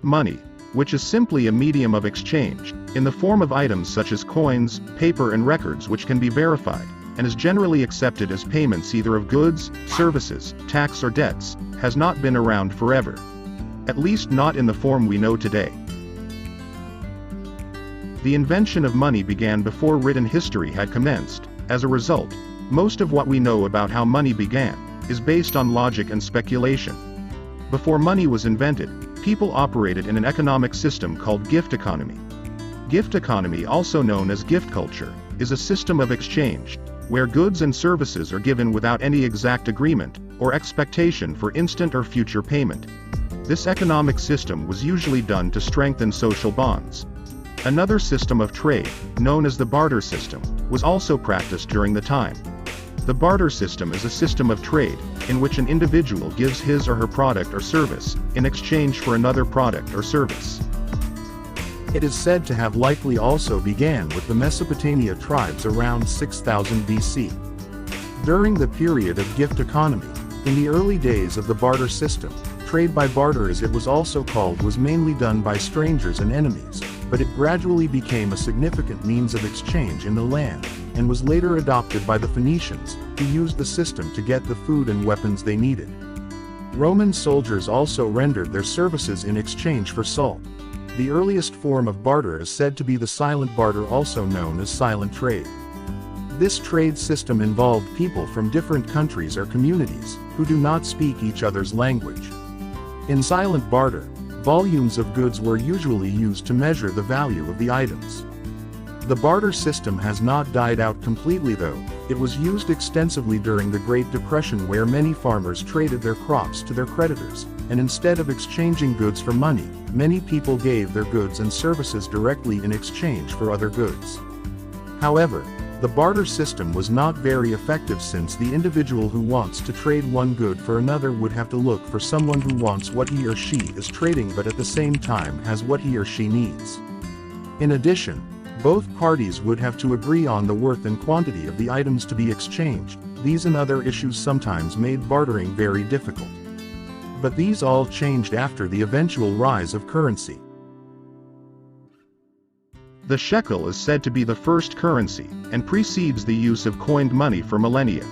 Money, which is simply a medium of exchange, in the form of items such as coins, paper and records which can be verified, and is generally accepted as payments either of goods, services, tax or debts, has not been around forever. At least not in the form we know today. The invention of money began before written history had commenced. As a result, most of what we know about how money began is based on logic and speculation. Before money was invented, people operated in an economic system called gift economy. Gift economy, also known as gift culture, is a system of exchange, where goods and services are given without any exact agreement or expectation for instant or future payment. This economic system was usually done to strengthen social bonds. Another system of trade, known as the barter system, was also practiced during the time. The barter system is a system of trade, in which an individual gives his or her product or service, in exchange for another product or service. It is said to have likely also began with the Mesopotamia tribes around 6000 BC. During the period of gift economy, in the early days of the barter system, trade by barter as it was also called was mainly done by strangers and enemies, but it gradually became a significant means of exchange in the land, and was later adopted by the Phoenicians, who used the system to get the food and weapons they needed. Roman soldiers also rendered their services in exchange for salt. The earliest form of barter is said to be the silent barter, also known as silent trade. This trade system involved people from different countries or communities, who do not speak each other's language. In silent barter, volumes of goods were usually used to measure the value of the items. The barter system has not died out completely though. It was used extensively during the Great Depression, where many farmers traded their crops to their creditors, and instead of exchanging goods for money, many people gave their goods and services directly in exchange for other goods. However, the barter system was not very effective, since the individual who wants to trade one good for another would have to look for someone who wants what he or she is trading but at the same time has what he or she needs. In addition, both parties would have to agree on the worth and quantity of the items to be exchanged. These and other issues sometimes made bartering very difficult. But these all changed after the eventual rise of currency. The shekel is said to be the first currency, and precedes the use of coined money for millennia.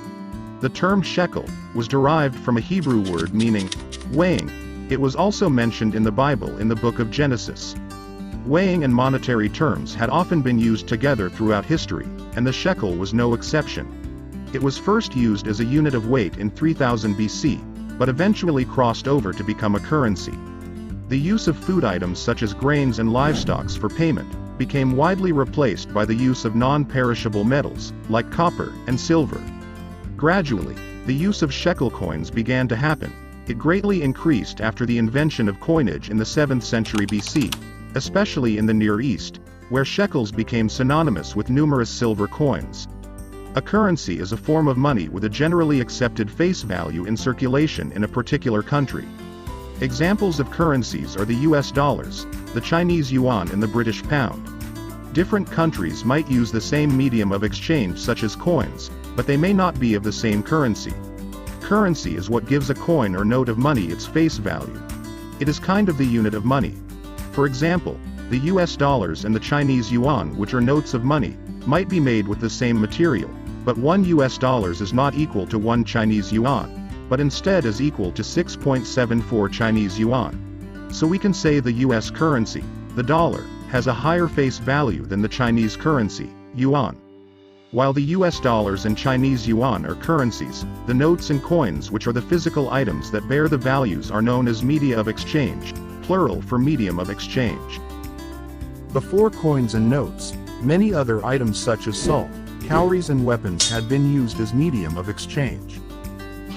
The term shekel was derived from a Hebrew word meaning weighing. It was also mentioned in the Bible in the book of Genesis. Weighing and monetary terms had often been used together throughout history, and the shekel was no exception. It was first used as a unit of weight in 3000 BC, but eventually crossed over to become a currency. The use of food items such as grains and livestock for payment became widely replaced by the use of non-perishable metals, like copper and silver. Gradually, the use of shekel coins began to happen. It greatly increased after the invention of coinage in the 7th century BC, especially in the Near East, where shekels became synonymous with numerous silver coins. A currency is a form of money with a generally accepted face value in circulation in a particular country. Examples of currencies are the US dollars, the Chinese yuan and the British pound. Different countries might use the same medium of exchange such as coins, but they may not be of the same currency. Currency is what gives a coin or note of money its face value. It is kind of the unit of money. For example, the US dollars and the Chinese yuan, which are notes of money, might be made with the same material, but one US dollars is not equal to one Chinese yuan, but instead is equal to 6.74 Chinese yuan. So we can say the US currency, the dollar, has a higher face value than the Chinese currency, yuan. While the US dollars and Chinese yuan are currencies, the notes and coins, which are the physical items that bear the values, are known as media of exchange, plural for medium of exchange. Before coins and notes, many other items such as salt, cowries and weapons had been used as medium of exchange.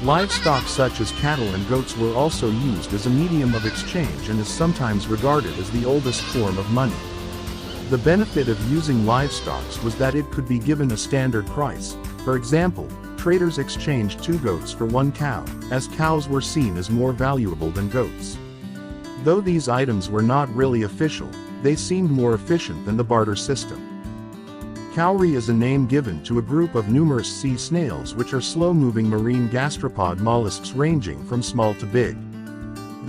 Livestock such as cattle and goats were also used as a medium of exchange and is sometimes regarded as the oldest form of money. The benefit of using livestock was that it could be given a standard price. For example, traders exchanged 2 goats for 1 cow, as cows were seen as more valuable than goats. Though these items were not really official, they seemed more efficient than the barter system. Cowrie is a name given to a group of numerous sea snails which are slow-moving marine gastropod mollusks ranging from small to big.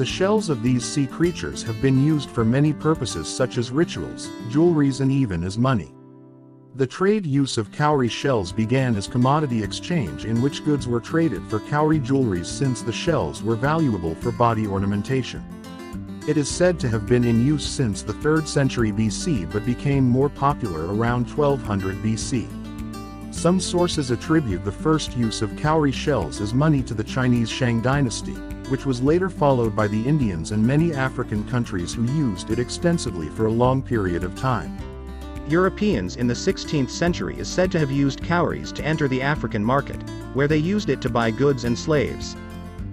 The shells of these sea creatures have been used for many purposes such as rituals, jewelries and even as money. The trade use of cowrie shells began as commodity exchange in which goods were traded for cowrie jewelries since the shells were valuable for body ornamentation. It is said to have been in use since the 3rd century BC but became more popular around 1200 BC. Some sources attribute the first use of cowrie shells as money to the Chinese Shang dynasty, which was later followed by the Indians and many African countries who used it extensively for a long period of time. Europeans in the 16th century is said to have used cowries to enter the African market, where they used it to buy goods and slaves.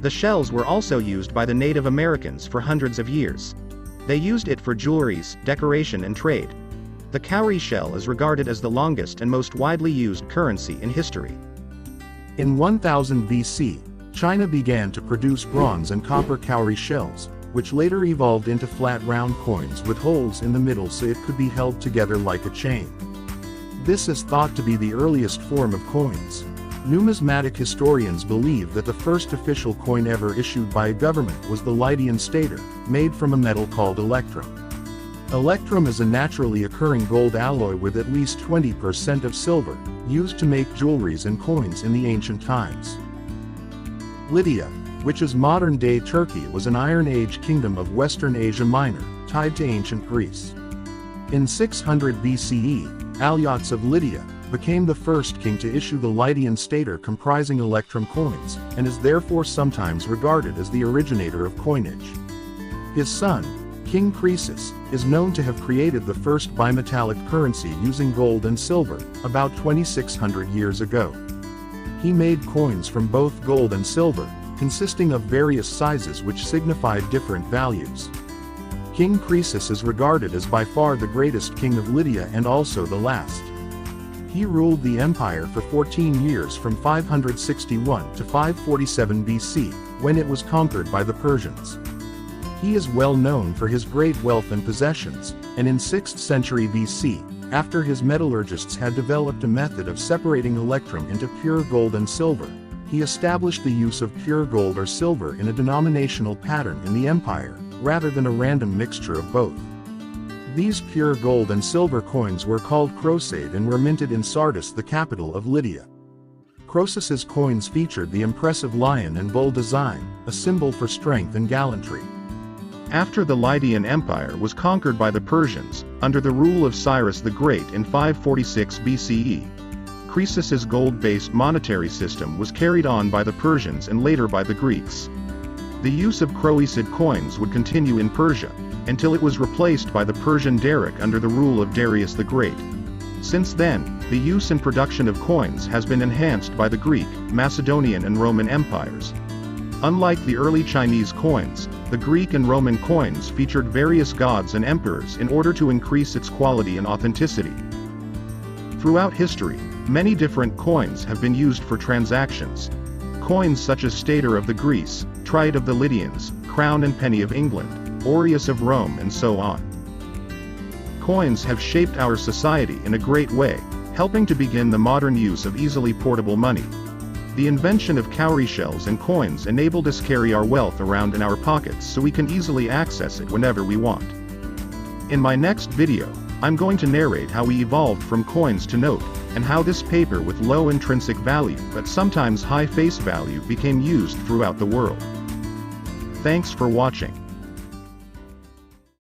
The shells were also used by the Native Americans for hundreds of years. They used it for jewelries, decoration and trade. The cowrie shell is regarded as the longest and most widely used currency in history. In 1000 BC, China began to produce bronze and copper cowrie shells, which later evolved into flat round coins with holes in the middle so it could be held together like a chain. This is thought to be the earliest form of coins. Numismatic historians believe that the first official coin ever issued by a government was the Lydian stater, made from a metal called electrum. Electrum is a naturally occurring gold alloy with at least 20% of silver, used to make jewelries and coins in the ancient times. Lydia, which is modern-day Turkey, was an Iron Age kingdom of Western Asia Minor, tied to ancient Greece. In 600 BCE, Alyattes of Lydia became the first king to issue the Lydian stater comprising electrum coins, and is therefore sometimes regarded as the originator of coinage. His son, King Croesus, is known to have created the first bimetallic currency using gold and silver, about 2600 years ago. He made coins from both gold and silver, consisting of various sizes which signified different values. King Croesus is regarded as by far the greatest king of Lydia and also the last. He ruled the empire for 14 years from 561 to 547 BC, when it was conquered by the Persians. He is well known for his great wealth and possessions, and in 6th century BC, after his metallurgists had developed a method of separating electrum into pure gold and silver, he established the use of pure gold or silver in a denominational pattern in the empire, rather than a random mixture of both. These pure gold and silver coins were called crocade and were minted in Sardis, the capital of Lydia. Croesus's coins featured the impressive lion and bull design, a symbol for strength and gallantry. After the Lydian Empire was conquered by the Persians, under the rule of Cyrus the Great in 546 BCE, Croesus's gold-based monetary system was carried on by the Persians and later by the Greeks. The use of Croesid coins would continue in Persia, until it was replaced by the Persian daric under the rule of Darius the Great. Since then, the use and production of coins has been enhanced by the Greek, Macedonian and Roman empires. Unlike the early Chinese coins, the Greek and Roman coins featured various gods and emperors in order to increase its quality and authenticity. Throughout history, many different coins have been used for transactions. Coins such as stater of the Greece, trite of the Lydians, crown and penny of England, aureus of Rome and so on. Coins have shaped our society in a great way, helping to begin the modern use of easily portable money. The invention of cowrie shells and coins enabled us carry our wealth around in our pockets so we can easily access it whenever we want. In my next video, I'm going to narrate how we evolved from coins to note, and how this paper with low intrinsic value but sometimes high face value became used throughout the world. Thanks for watching.